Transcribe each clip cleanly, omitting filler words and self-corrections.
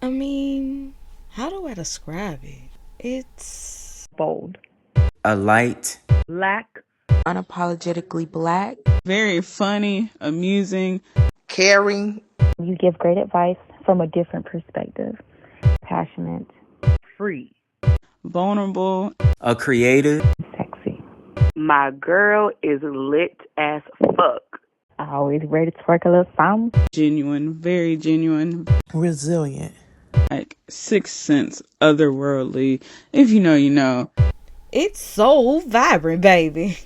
I mean, how do I describe it? It's bold, a light, black, unapologetically black, very funny, amusing, caring, You give great advice from a different perspective. Passionate, free. vulnerable, a creative, sexy. My girl is lit as fuck. Always ready to twerk a little something. genuine, very genuine, resilient. like sixth sense, otherworldly. If you know, you know. it's so vibrant, baby.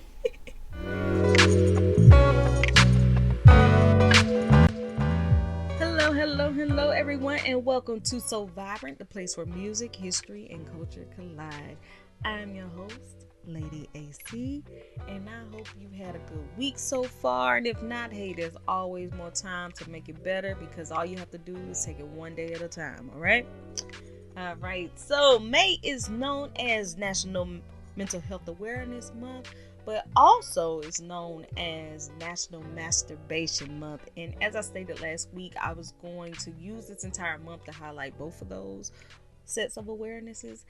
Hello, everyone, and welcome to So Vibrant, the place where music, history, and culture collide. I'm your host, Lady AC, and I hope you had a good week so far. And if not, hey, there's always more time to make it better because all you have to do is take it one day at a time, all right? All right, so May is known as National Mental Health Awareness Month, but also is known as National Masturbation Month. And as I stated last week, I was going to use this entire month to highlight both of those sets of awarenesses.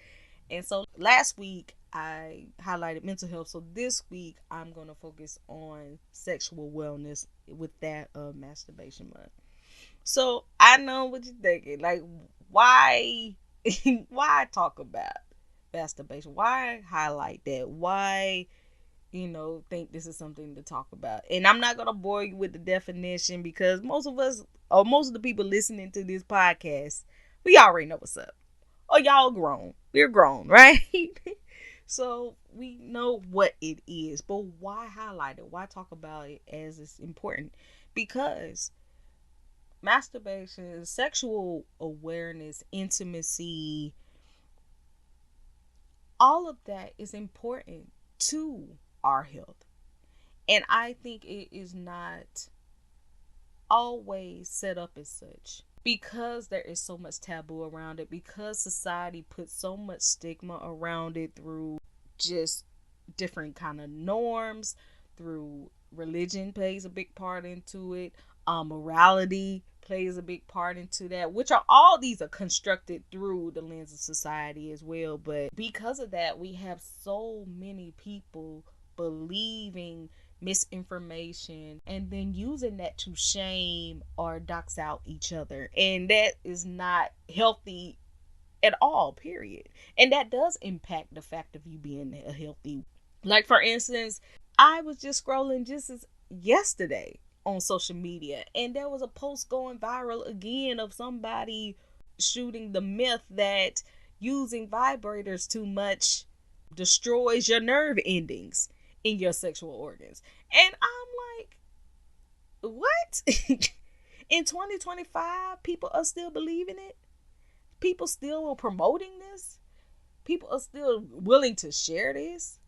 And so last week I highlighted mental health. So this week I'm going to focus on sexual wellness with that of Masturbation Month. So I know what you're thinking. Like, why talk about masturbation? Why highlight that? Why think this is something to talk about? And I'm not going to bore you with the definition because most of us, or most of the people listening to this podcast, we already know what's up. Oh, y'all grown. We're grown, right? So we know what it is. But why highlight it? Why talk about it as it's important? Because masturbation, sexual awareness, intimacy, all of that is important to our health. And I think it is not always set up as such because there is so much taboo around it, because society puts so much stigma around it through just different kind of norms, through religion plays a big part into it, morality plays a big part into that, which are all these are constructed through the lens of society as well. But because of that, we have so many people believing misinformation and then using that to shame or dox out each other, and that is not healthy at all, period. And that does impact the fact of you being a healthy. Like, for instance, I was just scrolling just as yesterday on social media, and there was a post going viral again of somebody shooting the myth that using vibrators too much destroys your nerve endings in your sexual organs. And I'm like, what? In 2025, people are still believing it. People still are promoting this. People are still willing to share this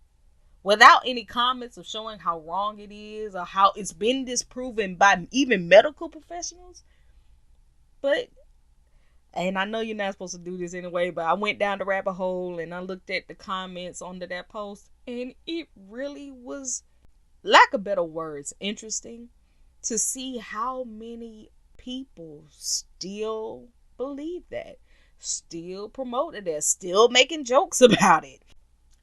without any comments of showing how wrong it is or how it's been disproven by even medical professionals. And I know you're not supposed to do this anyway, but I went down the rabbit hole and I looked at the comments under that post, and it really was, lack of better words, interesting to see how many people still believe that, still promoted that, still making jokes about it.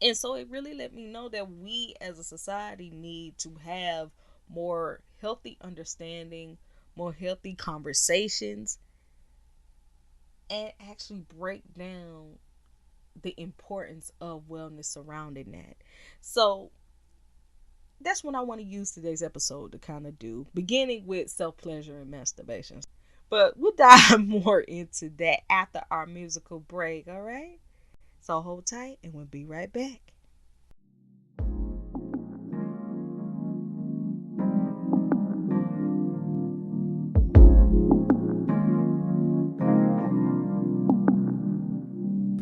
And so it really let me know that we as a society need to have more healthy understanding, more healthy conversations, and actually break down the importance of wellness surrounding that. So that's what I want to use today's episode to kind of do, beginning with self-pleasure and masturbation. But we'll dive more into that after our musical break, all right? So hold tight and we'll be right back.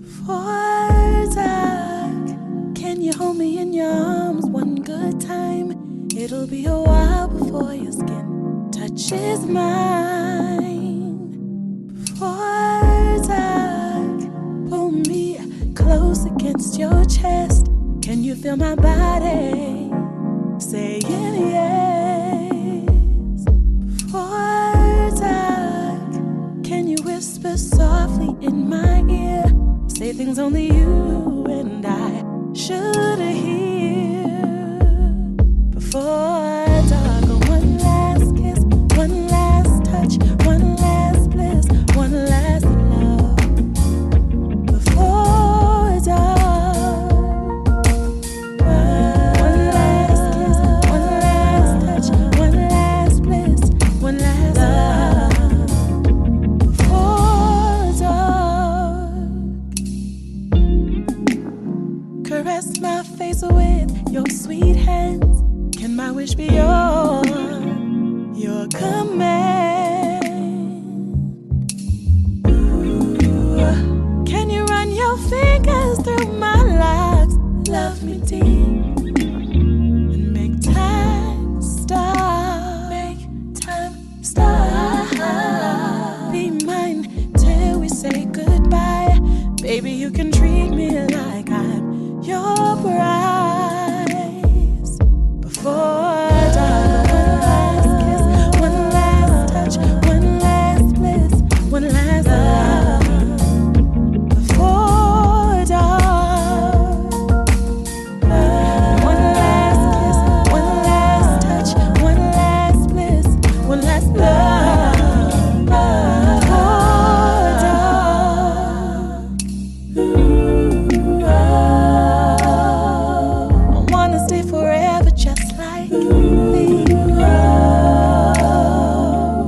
Before dark, can you hold me in your arms one good time? It'll be a while before your skin touches mine. Before dark, pull me close against your chest. Can you feel my body saying yes? Before dark, can you whisper soft softly in my ear. Say things only you and I should hear. Before dark, one last kiss, one last touch, one last bliss, one last love. Before dark, one last kiss, one last touch, one last bliss, one last love. Before dark, caress my face with your sweet hands. Can my wish be your command? Ooh, can you run your fingers through my locks? Love me deep and make time stop. Make time stop. Be mine till we say goodbye. Baby, you can treat me like I'm your prize. Before dark, one last kiss, one last touch, one last bliss, one last love. Before dark, one last kiss, one last touch, one last bliss, one last love. Before dark, ooh, I wanna stay forever just like me.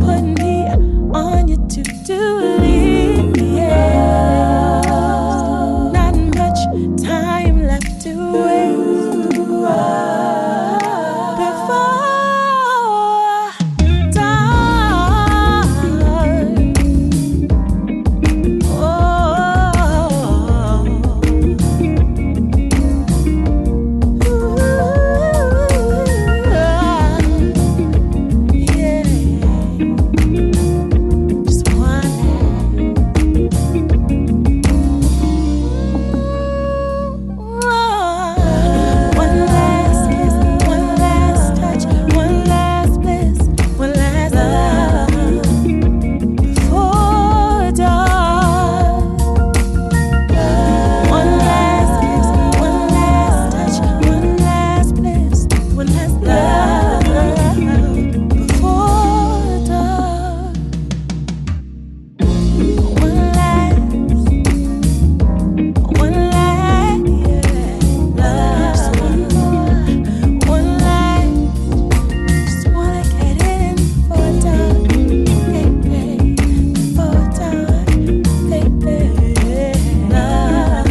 Put me on your to-do list. Not much time left to waste. Before dark, oh, yeah. Just one last kiss, one last touch, one last bliss, one last love. Before dark, one last kiss, one last touch, one last bliss, one last love. Before dark, one last, yeah, love. Just one more, one last. Just wanna get in for dark, baby. For dark, baby. Love.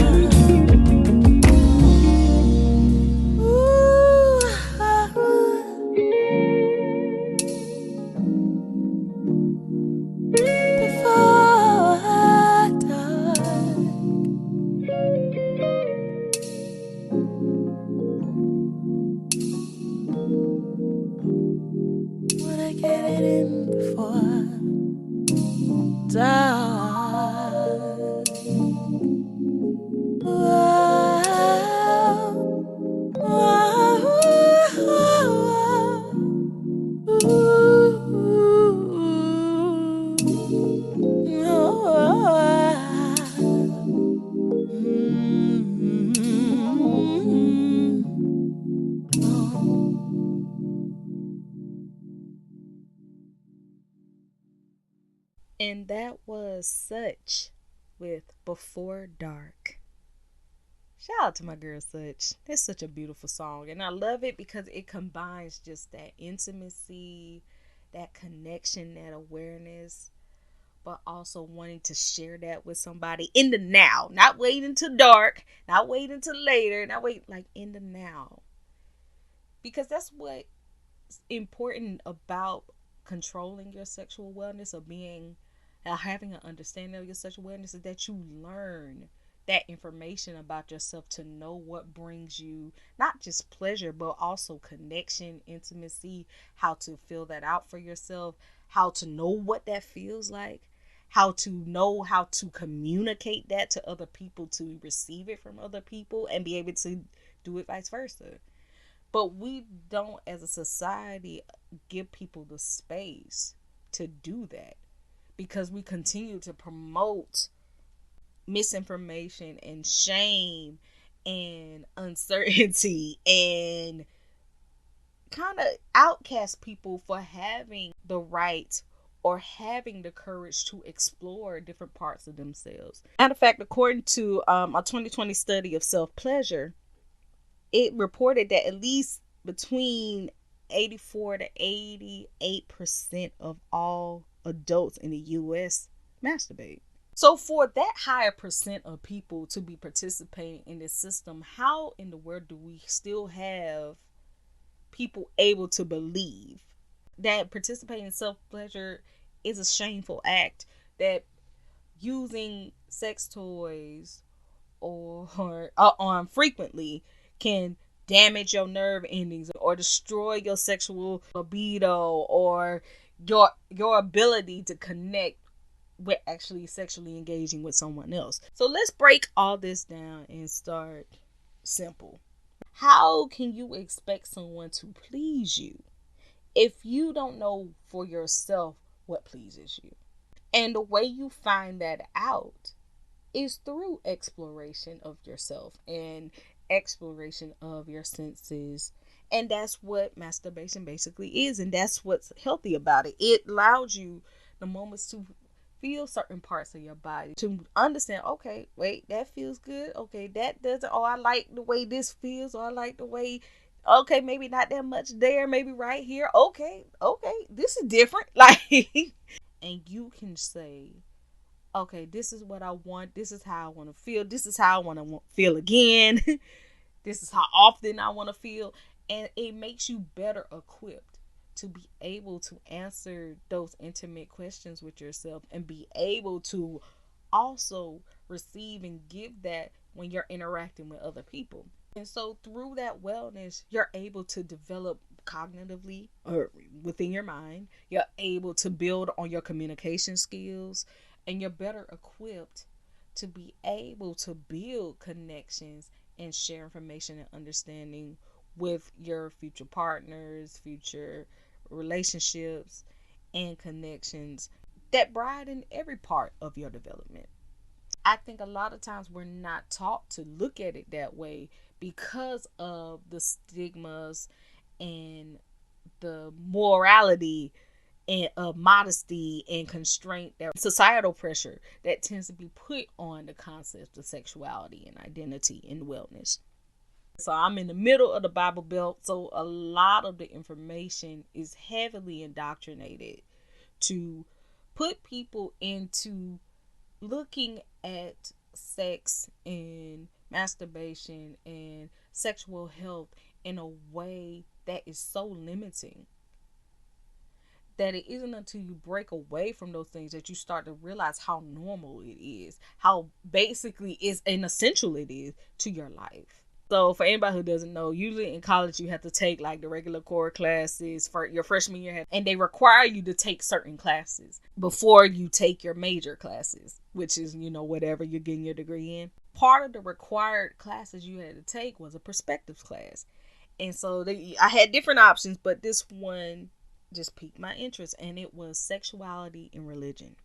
Ooh, before dark. Wanna get it in before dark. And that was Such with Before Dark. Shout out to my girl Such. It's such a beautiful song. And I love it because it combines just that intimacy, that connection, that awareness, but also wanting to share that with somebody in the now. Not waiting until dark, not waiting until later, not wait, like in the now. Because that's what's important about controlling your sexual wellness, or being having an understanding of your sexual wellness, is that you learn that information about yourself to know what brings you not just pleasure but also connection, intimacy, how to fill that out for yourself, how to know what that feels like, how to know how to communicate that to other people, to receive it from other people and be able to do it vice versa. But we don't, as a society, give people the space to do that, because we continue to promote misinformation and shame and uncertainty and kind of outcast people for having the right or having the courage to explore different parts of themselves. Matter of fact, according to a 2020 study of self-pleasure, it reported that at least between 84 to 88% of all adults in the U.S. masturbate. So for that higher percent of people to be participating in this system, how in the world do we still have people able to believe that participating in self-pleasure is a shameful act, that using sex toys or on frequently can damage your nerve endings or destroy your sexual libido or your ability to connect with actually sexually engaging with someone else? So let's break all this down and start simple. How can you expect someone to please you if you don't know for yourself what pleases you? And the way you find that out is through exploration of yourself and exploration of your senses. And that's what masturbation basically is. And that's what's healthy about it. It allows you the moments to feel certain parts of your body, to understand, okay, wait, that feels good. Okay, that doesn't. Oh, I like the way this feels. Or I like the way, okay, maybe not that much there. Maybe right here. Okay, this is different. Like, and you can say, okay, this is what I want. This is how I want to feel. This is how I want to feel again. This is how often I want to feel. And it makes you better equipped to be able to answer those intimate questions with yourself and be able to also receive and give that when you're interacting with other people. And so through that wellness, you're able to develop cognitively or within your mind. You're able to build on your communication skills, and you're better equipped to be able to build connections and share information and understanding with your future partners, future relationships, and connections that brighten every part of your development. I think a lot of times we're not taught to look at it that way because of the stigmas and the morality and of modesty and constraint, that societal pressure that tends to be put on the concept of sexuality and identity and wellness. So I'm in the middle of the Bible Belt, so a lot of the information is heavily indoctrinated to put people into looking at sex and masturbation and sexual health in a way that is so limiting, that it isn't until you break away from those things that you start to realize how normal it is, how basically is an essential it is to your life. So for anybody who doesn't know, usually in college you have to take like the regular core classes for your freshman year, and they require you to take certain classes before you take your major classes, which is, whatever you're getting your degree in. Part of the required classes you had to take was a perspectives class. And so I had different options, but this one just piqued my interest, and it was sexuality and religion.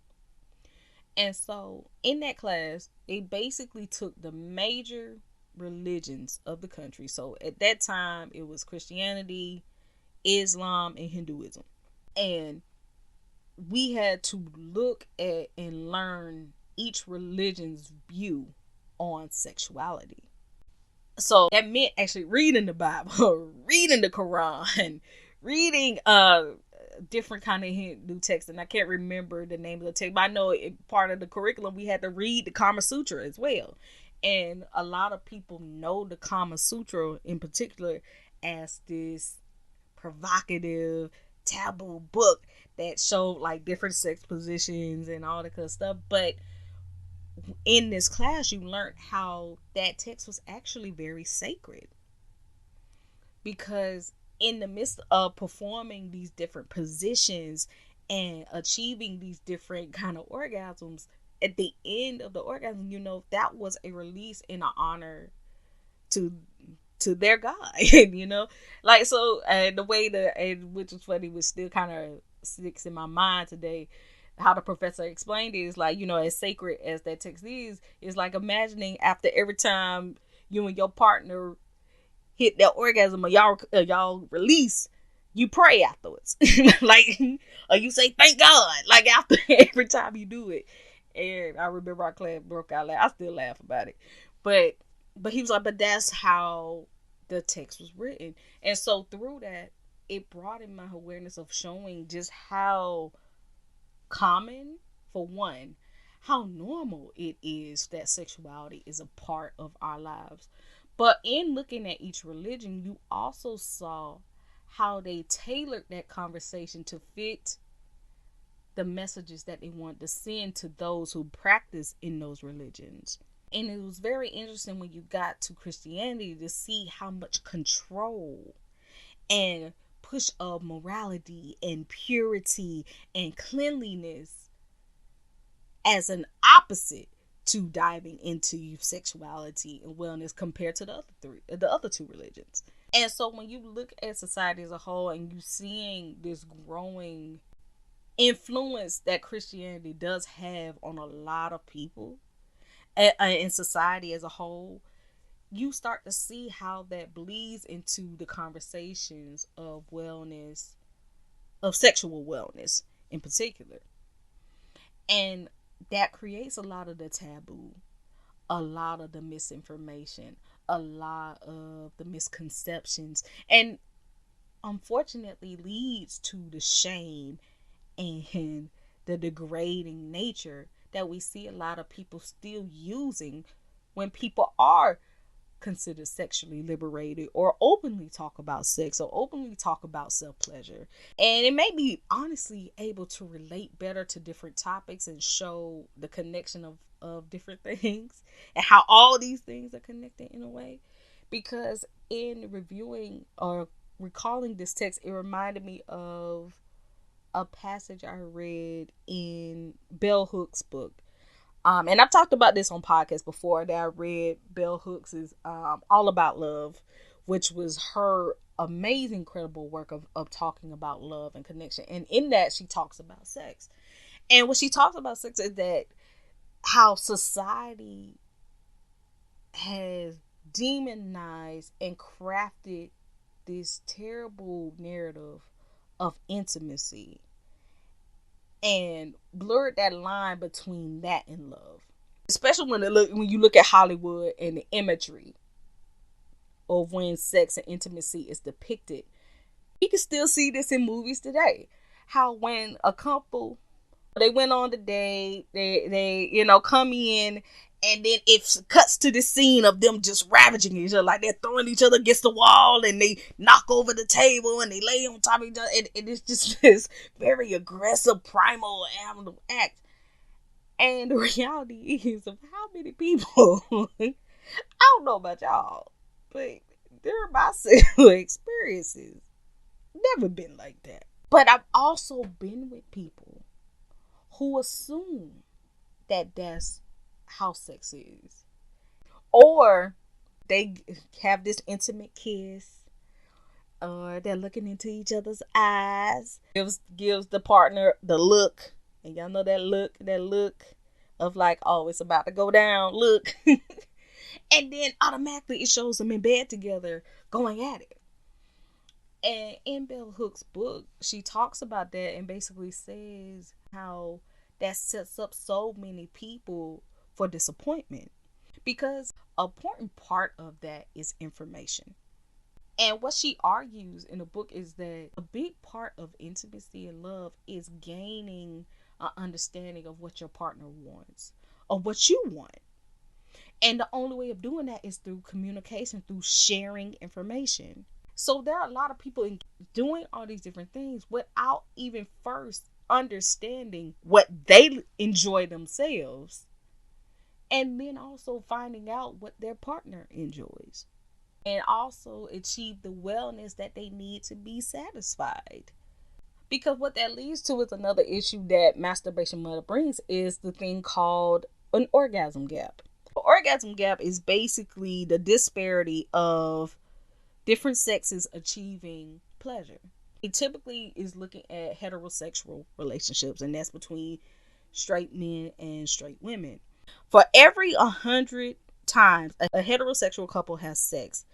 And so in that class, they basically took the major religions of the country. So at that time, it was Christianity, Islam, and Hinduism. And we had to look at and learn each religion's view on sexuality. So that meant actually reading the Bible, reading the Quran, reading different kind of Hindu texts. And I can't remember the name of the text, but I know part of the curriculum we had to read the Kama Sutra as well. And a lot of people know the Kama Sutra in particular as this provocative, taboo book that showed like different sex positions and all that kind of stuff. But in this class, you learned how that text was actually very sacred, because in the midst of performing these different positions and achieving these different kind of orgasms, at the end of the orgasm, that was a release and an honor to their God, like, so the way which is funny, which still kind of sticks in my mind today. how the professor explained it is like, you know, as sacred as that text is, it's like imagining after every time you and your partner hit that orgasm or y'all release, you pray afterwards. Like, or you say thank God, like after every time you do it. And I remember our class broke out laughing. I still laugh about it. But he was like, but that's how the text was written. And so through that, it broadened my awareness of showing just how common, for one, how normal it is that sexuality is a part of our lives. But in looking at each religion, you also saw how they tailored that conversation to fit the messages that they wanted to send to those who practice in those religions. And it was very interesting when you got to Christianity to see how much control and push of morality and purity and cleanliness as an opposite to diving into sexuality and wellness compared to the other two religions. And so when you look at society as a whole and you seeing this growing influence that Christianity does have on a lot of people in society as a whole, you start to see how that bleeds into the conversations of wellness, of sexual wellness in particular. And that creates a lot of the taboo, a lot of the misinformation, a lot of the misconceptions, and unfortunately leads to the shame and the degrading nature that we see a lot of people still using when people are considered sexually liberated or openly talk about sex or openly talk about self-pleasure. And it may be honestly able to relate better to different topics and show the connection of different things and how all these things are connected in a way. Because in reviewing or recalling this text, it reminded me of a passage I read in Bell Hooks' book. And I've talked about this on podcasts before, that I read Bell Hooks' All About Love, which was her amazing, incredible work of talking about love and connection. And in that, she talks about sex. And when she talks about sex is that how society has demonized and crafted this terrible narrative of intimacy and blurred that line between that and love. Especially when you look at Hollywood and the imagery of when sex and intimacy is depicted. You can still see this in movies today. How when a couple, they went on the date, they come in, and then it cuts to the scene of them just ravaging each other, like they're throwing each other against the wall, and they knock over the table, and they lay on top of each other, and it's just this very aggressive, primal, animal act. And the reality is of how many people, I don't know about y'all, but during my sexual experiences, never been like that. But I've also been with people who assume that that's how sex is. Or they have this intimate kiss, or they're looking into each other's eyes. Gives the partner the look. And y'all know that look of like, oh, it's about to go down, look. And then automatically it shows them in bed together going at it. And in Bell Hooks' book, she talks about that and basically says how that sets up so many people for disappointment, because an important part of that is information. And what she argues in the book is that a big part of intimacy and love is gaining an understanding of what your partner wants or what you want. And the only way of doing that is through communication, through sharing information. So there are a lot of people doing all these different things without even first understanding what they enjoy themselves, and then also finding out what their partner enjoys, and also achieve the wellness that they need to be satisfied. Because what that leads to is another issue that Masturbation Mother brings, is the thing called an orgasm gap. The orgasm gap is basically the disparity of different sexes achieving pleasure. It typically is looking at heterosexual relationships, and that's between straight men and straight women. For every 100 times a heterosexual couple has sex,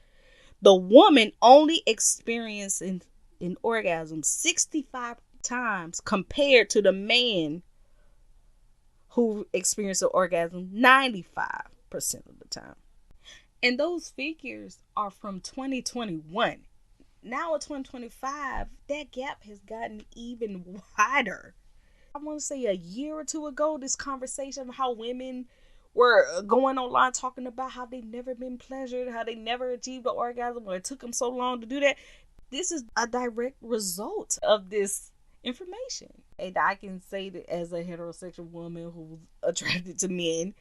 the woman only experiences an orgasm 65 times compared to the man who experiences an orgasm 95% of the time. And those figures are from 2021. Now in 2025, that gap has gotten even wider. I want to say a year or two ago, this conversation of how women were going online talking about how they've never been pleasured, how they never achieved an orgasm, or it took them so long to do that. This is a direct result of this information. And I can say that as a heterosexual woman who's attracted to men,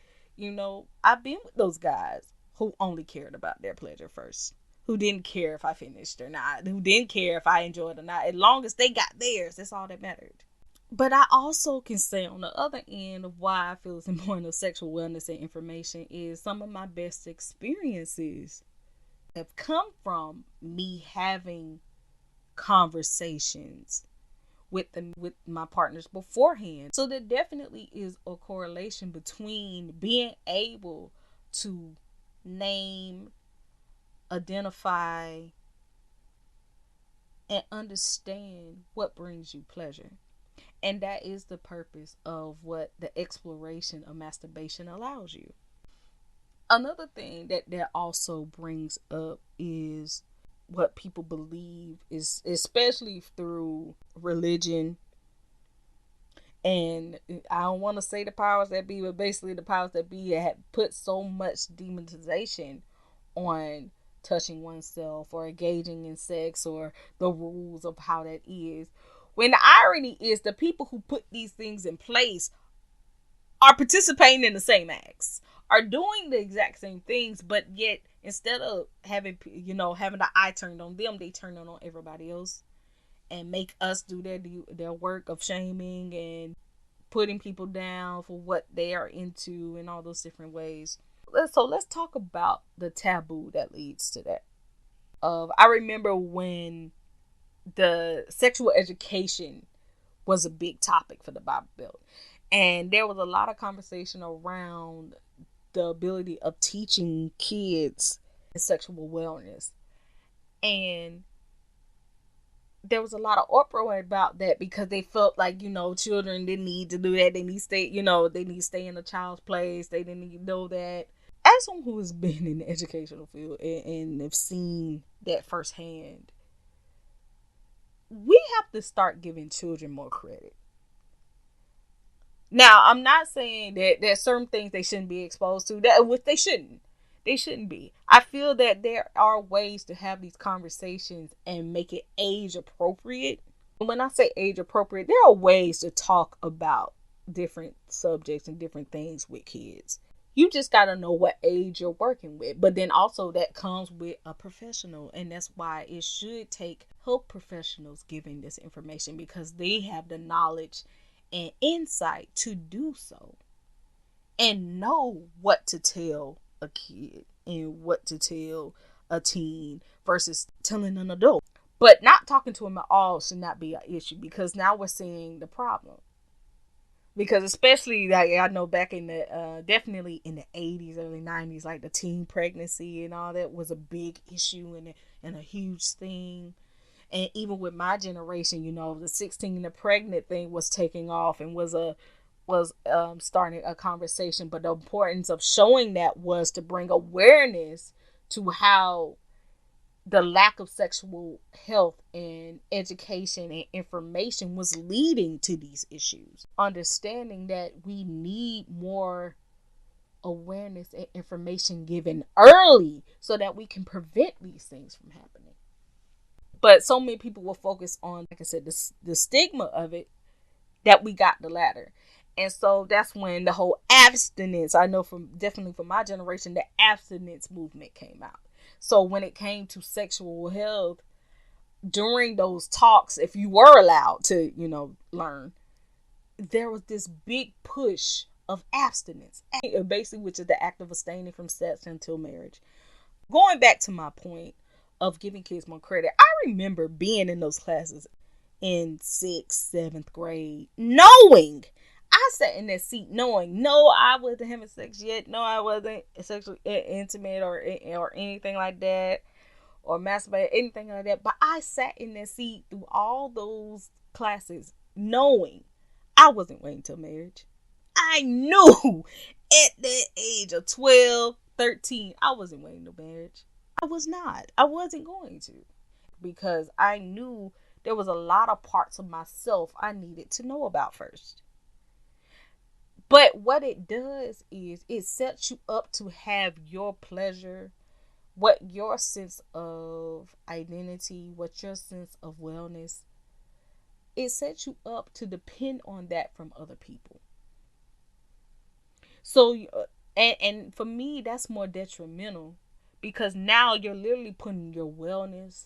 I've been with those guys who only cared about their pleasure first, who didn't care if I finished or not, who didn't care if I enjoyed or not. As long as they got theirs, that's all that mattered. But I also can say on the other end of why I feel it's important of sexual wellness and information is some of my best experiences have come from me having conversations with my partners beforehand. So there definitely is a correlation between being able to name, identify, and understand what brings you pleasure. And that is the purpose of what the exploration of masturbation allows you. Another thing that also brings up is what people believe is, especially through religion. And I don't want to say the powers that be, but basically the powers that be had put so much demonization on touching oneself or engaging in sex or the rules of how that is. When the irony is the people who put these things in place are participating in the same acts, are doing the exact same things, but yet instead of having the eye turned on them, they turn it on everybody else and make us do their work of shaming and putting people down for what they are into in all those different ways. So let's talk about the taboo that leads to that. I remember when the sexual education was a big topic for the Bible Belt, and there was a lot of conversation around the ability of teaching kids sexual wellness, and there was a lot of uproar about that because they felt like children didn't need to do that. They need to stay they need to stay in a child's place. They didn't need to know that. As someone who has been in the educational field and have seen that firsthand, we have to start giving children more credit. Now, I'm not saying that there's certain things they shouldn't be exposed to, that which they shouldn't. They shouldn't be. I feel that there are ways to have these conversations and make it age appropriate. When I say age appropriate, there are ways to talk about different subjects and different things with kids. You just got to know what age you're working with. But then also that comes with a professional. And that's why it should take health professionals giving this information, because they have the knowledge and insight to do so and know what to tell a kid and what to tell a teen versus telling an adult. But not talking to them at all should not be an issue, because now we're seeing the problem. Because especially, like, I know back in the definitely in the 80s, early 90s, like the teen pregnancy and all that was a big issue and a huge thing. And even with my generation, the 16 and the pregnant thing was taking off and was starting a conversation. But the importance of showing that was to bring awareness to how the lack of sexual health and education and information was leading to these issues. Understanding that we need more awareness and information given early so that we can prevent these things from happening. But so many people will focus on, like I said, the stigma of it, that we got the latter. And so that's when the whole abstinence, I know definitely from my generation, the abstinence movement came out. So when it came to sexual health, during those talks, if you were allowed to, learn, there was this big push of abstinence, basically, which is the act of abstaining from sex until marriage. Going back to my point of giving kids more credit. I remember being in those classes in 6th, 7th grade, knowing, I sat in that seat knowing, no, I wasn't having sex yet. No, I wasn't sexually intimate or anything like that, or masturbate, anything like that. But I sat in that seat through all those classes knowing I wasn't waiting till marriage. I knew at that age of 12, 13, I wasn't waiting till marriage. I was not. I wasn't going to. Because I knew there was a lot of parts of myself I needed to know about first. But what it does is it sets you up to have your pleasure, what your sense of identity, what your sense of wellness, it sets you up to depend on that from other people. So, and for me, that's more detrimental, because now you're literally putting your wellness,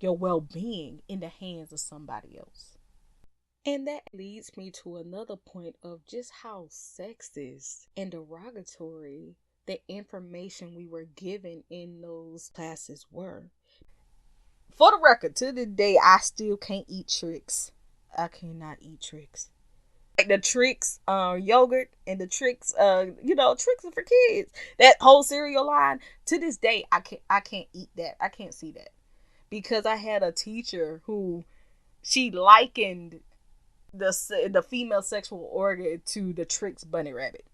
your well-being in the hands of somebody else. And that leads me to another point of just how sexist and derogatory the information we were given in those classes were. For the record, to this day, I still can't eat Trix. I cannot eat Trix. Like the Trix yogurt and the Trix, Trix are for kids. That whole cereal line, to this day, I can't eat that. I can't see that. Because I had a teacher who, she likened the female sexual organ to the Trix bunny rabbit.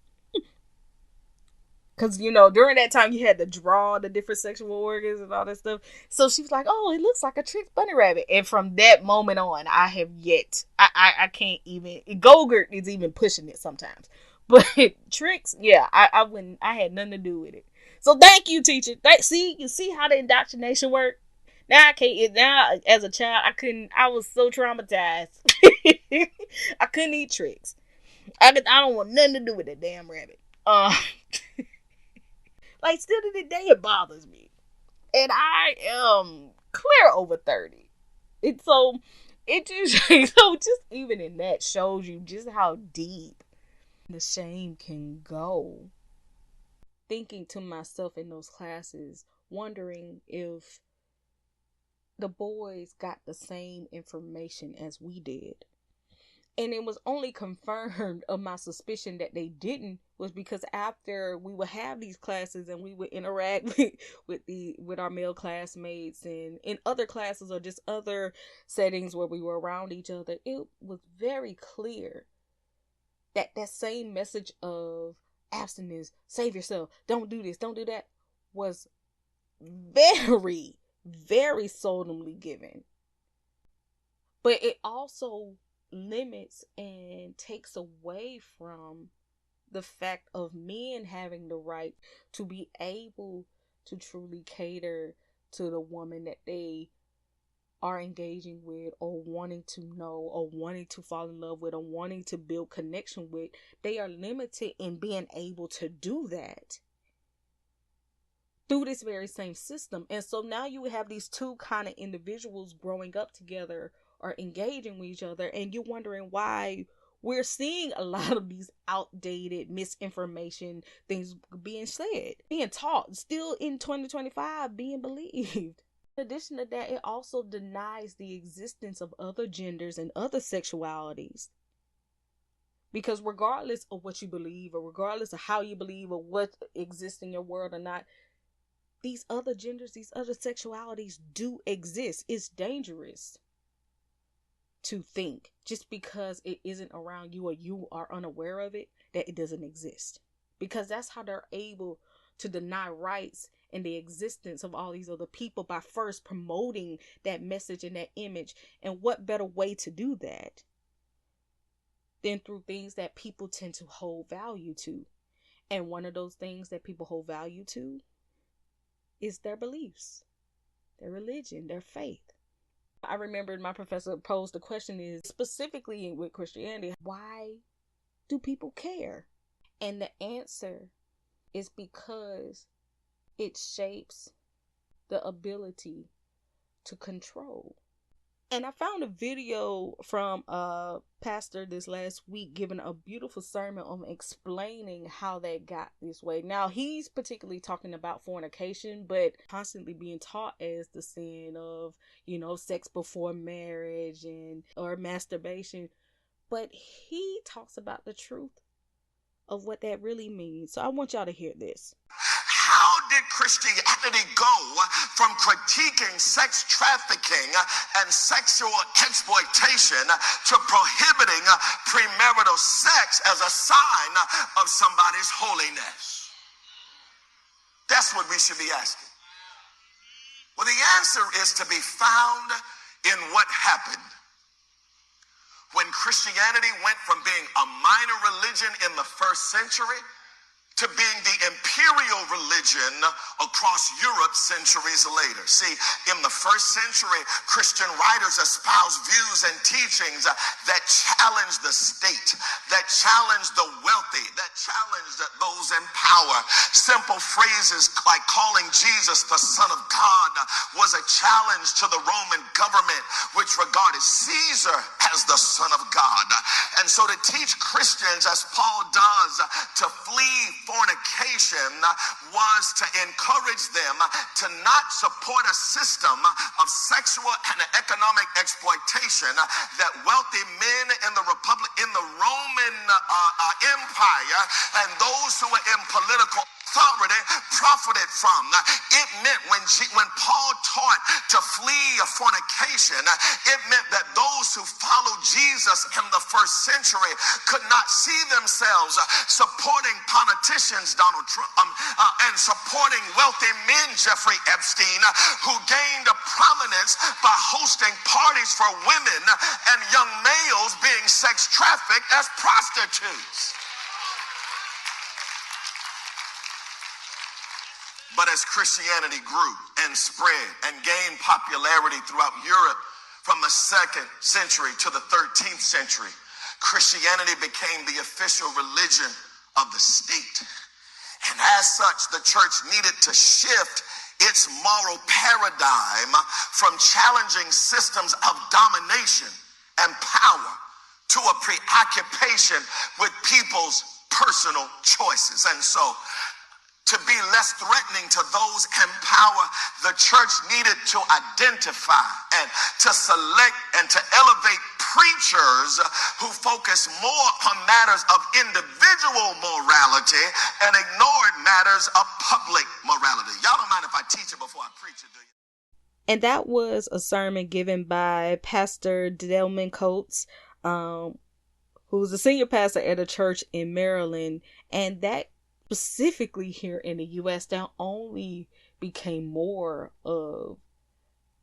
Because, during that time, you had to draw the different sexual organs and all that stuff. So she was like, oh, it looks like a Trix bunny rabbit. And from that moment on, I have yet, I can't even, Go-Gurt is even pushing it sometimes. But Trix, yeah, I wouldn't, I had nothing to do with it. So thank you, teacher. You see how the indoctrination worked? Now I can't. Now, as a child, I couldn't. I was so traumatized. I couldn't eat Trix. I don't want nothing to do with that damn rabbit. Like, still to this day, it bothers me, and I am clear over 30. It's so. It just just even in that shows you just how deep the shame can go. Thinking to myself in those classes, wondering if the boys got the same information as we did. And it was only confirmed of my suspicion that they didn't, was because after we would have these classes and we would interact with our male classmates and in other classes or just other settings where we were around each other, it was very clear that same message of abstinence, save yourself, don't do this, don't do that, was very, very seldomly given. But it also limits and takes away from the fact of men having the right to be able to truly cater to the woman that they are engaging with, or wanting to know, or wanting to fall in love with, or wanting to build connection with. They are limited in being able to do that through this very same system. And so now you have these two kind of individuals growing up together or engaging with each other, and you're wondering why we're seeing a lot of these outdated misinformation things being said, being taught, still in 2025 being believed. In addition to that, it also denies the existence of other genders and other sexualities. Because regardless of what you believe, or regardless of how you believe, or what exists in your world or not, these other genders, these other sexualities do exist. It's dangerous to think just because it isn't around you or you are unaware of it, that it doesn't exist. Because that's how they're able to deny rights and the existence of all these other people, by first promoting that message and that image. And what better way to do that than through things that people tend to hold value to? And one of those things that people hold value to is their beliefs, their religion, their faith. I remember my professor posed the question, is specifically with Christianity, why do people care? And the answer is because it shapes the ability to control. And I found a video from a pastor this last week giving a beautiful sermon on explaining how that got this way. Now, he's particularly talking about fornication, but constantly being taught as the sin of, sex before marriage or masturbation. But he talks about the truth of what that really means. So I want y'all to hear this. How did Christianity go from critiquing sex trafficking and sexual exploitation to prohibiting premarital sex as a sign of somebody's holiness? That's what we should be asking. Well, the answer is to be found in what happened when Christianity went from being a minor religion in the first century to being the imperial religion across Europe centuries later. See, in the first century, Christian writers espoused views and teachings that challenged the state, that challenged the wealthy, that challenged those in power. Simple phrases like calling Jesus the Son of God was a challenge to the Roman government, which regarded Caesar as the Son of God. And so to teach Christians, as Paul does, to flee fornication was to encourage them to not support a system of sexual and economic exploitation that wealthy men in the Roman Empire and those who were in political authority profited from. It meant when Paul taught to flee fornication, it meant that those who followed Jesus in the first century could not see themselves supporting politicians, Donald Trump, and supporting wealthy men, Jeffrey Epstein, who gained a prominence by hosting parties for women and young males being sex trafficked as prostitutes. But as Christianity grew and spread and gained popularity throughout Europe from the 2nd century to the 13th century, Christianity became the official religion of the state. And as such, the church needed to shift its moral paradigm from challenging systems of domination and power to a preoccupation with people's personal choices. And so, to be less threatening to those in power, the church needed to identify and to select and to elevate preachers who focus more on matters of individual morality and ignored matters of public morality. Y'all don't mind if I teach it before I preach it, do you? And that was a sermon given by Pastor Delman Coates, who's a senior pastor at a church in Maryland. And that specifically here in the U.S., that only became more of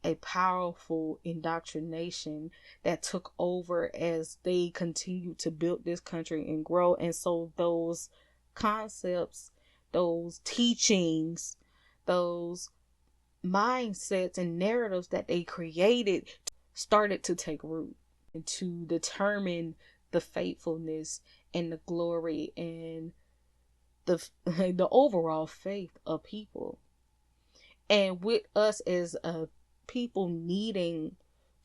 a powerful indoctrination that took over as they continued to build this country and grow. And so those concepts, those teachings, those mindsets and narratives that they created started to take root and to determine the faithfulness and the glory and the overall faith of people. And with us as a people needing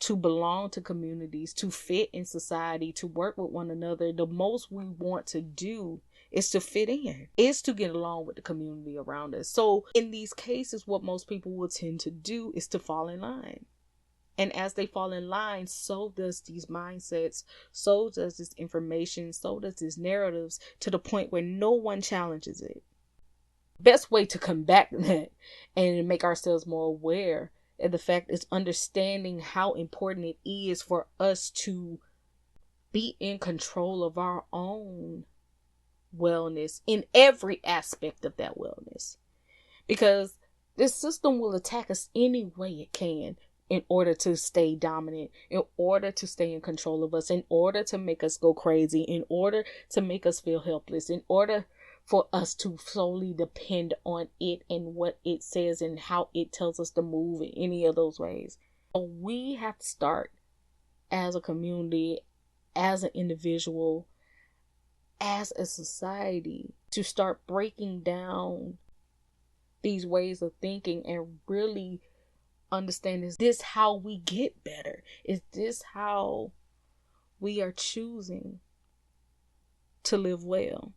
to belong to communities, to fit in society, to work with one another, the most we want to do is to fit in, is to get along with the community around us. So in these cases, what most people will tend to do is to fall in line. And as they fall in line, so does these mindsets, so does this information, so does these narratives, to the point where no one challenges it. Best way to combat that and make ourselves more aware of the fact is understanding how important it is for us to be in control of our own wellness in every aspect of that wellness. Because this system will attack us any way it can, in order to stay dominant, in order to stay in control of us, in order to make us go crazy, in order to make us feel helpless, in order for us to solely depend on it and what it says and how it tells us to move in any of those ways. So we have to start as a community, as an individual, as a society, to start breaking down these ways of thinking and really understand, is this how we get better? Is this how we are choosing to live well?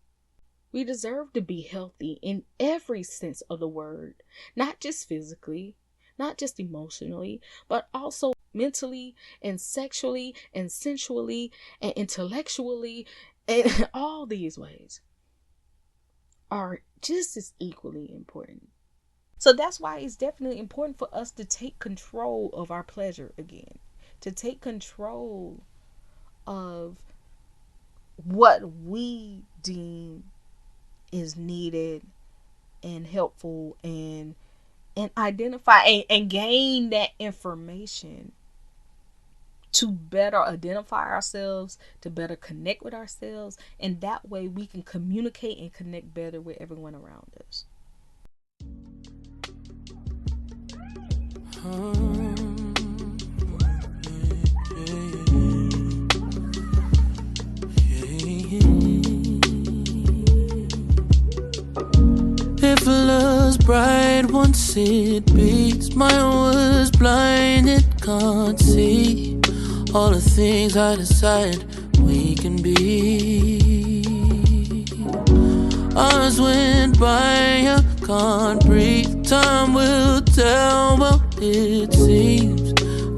We deserve to be healthy in every sense of the word, not just physically, not just emotionally, but also mentally and sexually and sensually and intellectually, and all these ways are just as equally important. So that's why it's definitely important for us to take control of our pleasure again, to take control of what we deem is needed and helpful, and identify and gain that information to better identify ourselves, to better connect with ourselves, and that way we can communicate and connect better with everyone around us. If love's bright once it beats, mine was blind, it can't see all the things I decide we can be. Hours went by, I can't breathe. Time will tell, well it seems.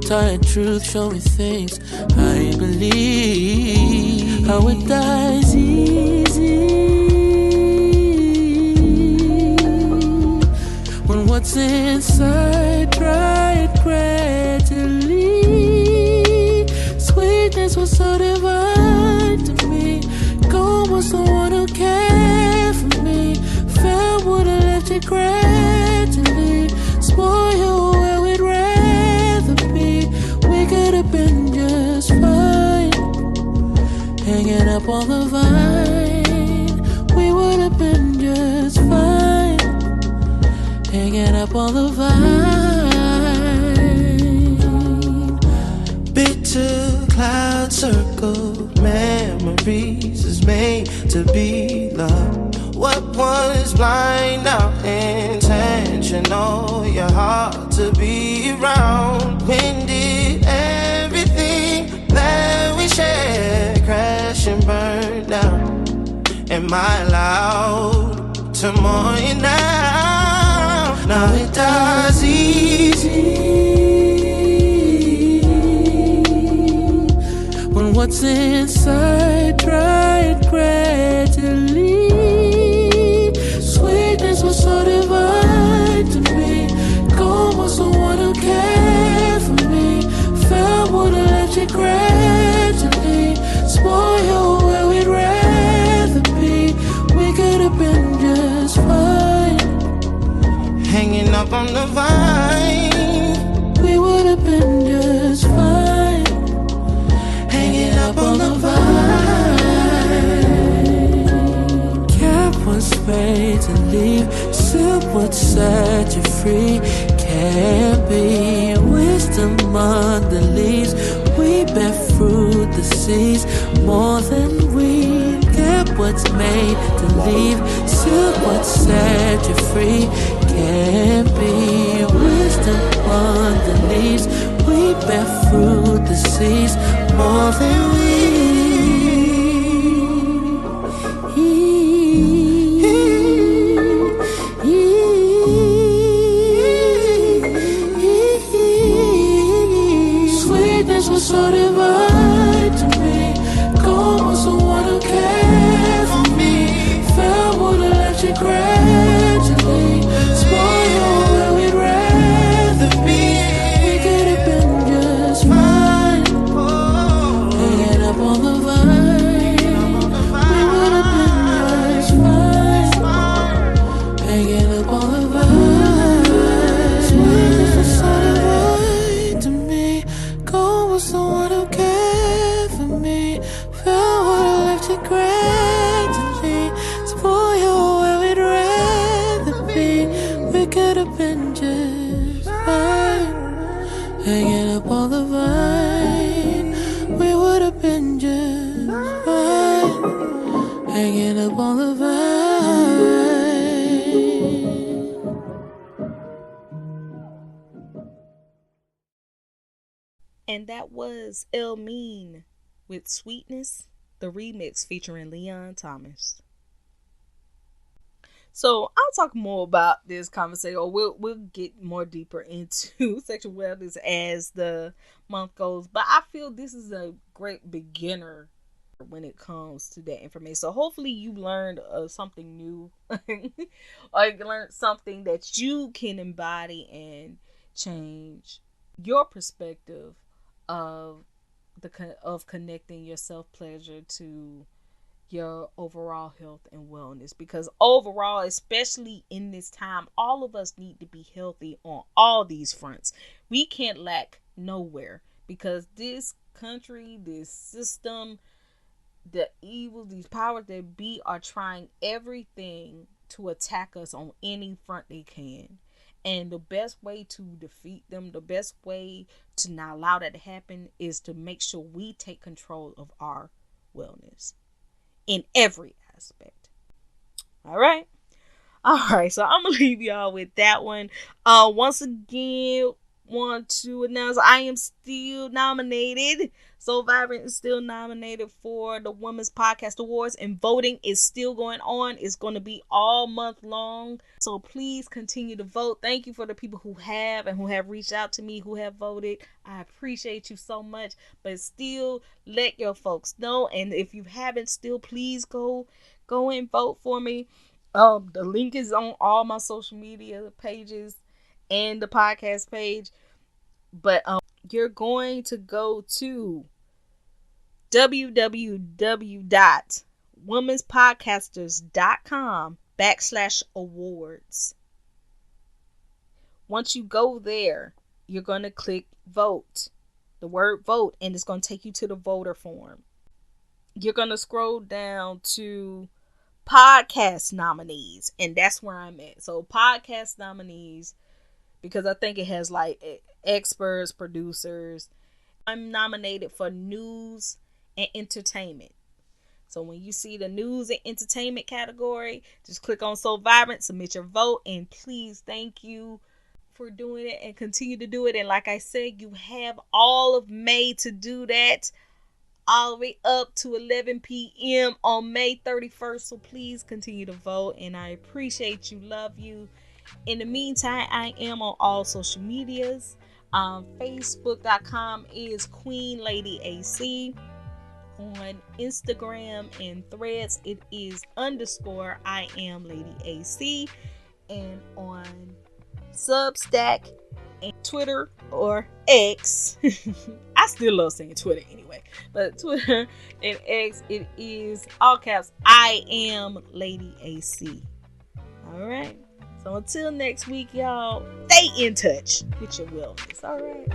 Tired truth, show me things I believe. How it dies easy when what's inside tried gradually. Sweetness was so divine to me. Gold was the one who cared for me. Felt would have left it gradually. Spoil you where we'd rather be. We could have been just fine, hanging up on the vine. We would have been just fine, hanging up on the vine. Bitter cloud circle memories is made to be loved. What was blind now intentional? Your heart to be around. When did everything that we shared crash and burn down? Am I allowed to mourn you now? Now it dies easy when what's inside tried gradually. Sweetness was so divine to me. Gold was the one who cared for me. Felt would have left it gradually. Spoil you where we'd rather be. We could have been just fine, hanging up on the vine. We would have been just fine, hanging up on the vine. Cap was made to leave. Silk would set you free. Can't be wisdom on the leaves. We bear fruit the seas more than we get. What's made to leave. Silk would set you free. Can't be wisdom on the leaves. We bear fruit the seas more than we. Sweetness was so divine to me. Gold was the one who cared for me. Felt would have left you gradually. Spoil you where we'd rather be. We could have been just fine, hanging up on And that was Elmiene with Sweetness, the remix featuring Leon Thomas. So I'll talk more about this conversation, or we'll get more deeper into sexual wellness as the month goes. But I feel this is a great beginner when it comes to that information. So hopefully you learned something new, or you learned something that you can embody and change your perspective of connecting your self-pleasure to your overall health and wellness. Because overall, especially in this time, all of us need to be healthy on all these fronts. We can't lack nowhere, because this country, this system, the evil, these powers that be are trying everything to attack us on any front they can. And the best way to defeat them, the best way to not allow that to happen, is to make sure we take control of our wellness in every aspect. All right. So I'm gonna leave y'all with that one. Once again, want to announce I am still nominated. So Vibrant is still nominated for the Women's Podcast Awards, and voting is still going on. It's going to be all month long. So please continue to vote. Thank you for the people who have reached out to me, who have voted. I appreciate you so much. But still, let your folks know. And if you haven't still, please go and vote for me. The link is on all my social media pages and the podcast page. But you're going to go to www.womenspodcasters.com/awards. Once you go there, you're going to click vote, the word vote, and it's going to take you to the voter form. You're going to scroll down to podcast nominees, and that's where I'm at. So podcast nominees, because I think it has like experts, producers. I'm nominated for news and entertainment. So when you see the news and entertainment category, just click on So Vibrant, submit your vote, and please, thank you for doing it and continue to do it. And like I said, you have all of May to do that, all the way up to 11 p.m. on May 31st. So please continue to vote, and I appreciate you, love you. In the meantime, I am on all social medias. Facebook.com is Queen Lady AC. On Instagram and Threads, it is _ I am Lady AC. And on Substack and Twitter, or X, I still love saying Twitter anyway, but Twitter and X, it is all caps I am Lady AC. All right. So until next week, y'all, stay in touch with your wellness. All right.